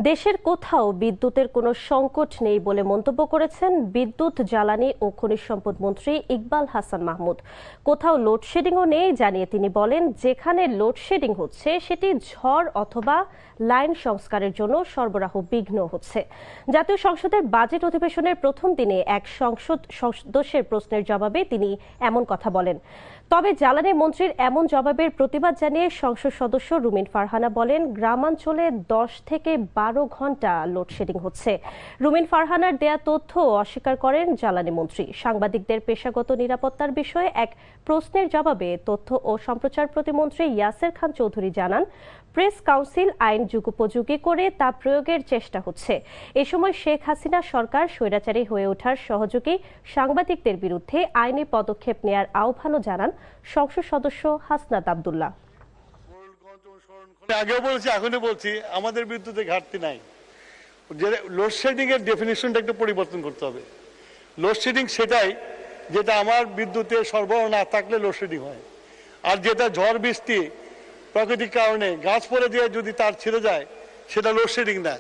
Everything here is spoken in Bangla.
দেশের কোথাও বিদ্যুতের কোনো সংকট নেই বলে মন্তব্য করেছেন বিদ্যুৎ, জ্বালানি ও খনিজ সম্পদ মন্ত্রী ইকবাল হাসান মাহমুদ। কোথাও লোডশেডিংও নেই জানিয়ে তিনি বলেন, যেখানে লোডশেডিং হচ্ছে সেটি ঝড় অথবা লাইন সংস্কারের জন্য সরবরাহ বিঘ্ন হচ্ছে। জাতীয় সংসদের বাজেট অধিবেশনের প্রথম দিনে এক সংসদ সদস্যের প্রশ্নের জবাবে তিনি এমন কথা বলেন। তবে জ্বালানি মন্ত্রীর এমন জবাবের প্রতিবাদ জানিয়ে সংসদ সদস্য রুমিন ফারহানা বলেন, গ্রামাঞ্চলে 10 থেকে 12 ঘন্টা লোডশেডিং হচ্ছে। রুমিন ফারহানার দেয়া তথ্য অস্বীকার করেন জ্বালানি মন্ত্রী। সাংবাদিকদের পেশাগত নিরাপত্তার বিষয়ে এক প্রশ্নের জবাবে তথ্য ও সম্প্রচার প্রতিমন্ত্রী ইয়াসের খান চৌধুরী জানান, প্রেস কাউন্সিল আইন যুগোপযোগী করে তা প্রয়োগের চেষ্টা হচ্ছে। এ সময় শেখ হাসিনা সরকার স্বৈরাচারী হয়ে ওঠার সহযোগী সাংবাদিকদের বিরুদ্ধে আইনি পদক্ষেপ নেয়ার আহ্বানও জানান সংসদ সদস্য হাসনাত আব্দুল্লাহ। আগেও বলছি, এখনই বলছি, আমাদের বিদ্যুতের ঘাটতি নাই। লোডশেডিং এর ডেফিনিশনটা একটু পরিবর্তন করতে হবে। লোডশেডিং সেটাই যেটা আমার বিদ্যুতের সরবরাহ না থাকলে লোডশেডিং হয়, আর যেটা ঝড় বৃষ্টি প্রাকৃতিক কারণে গাছ পড়ে দিয়ে যদি তার ছিঁড়ে যায় সেটা লোডশেডিং না।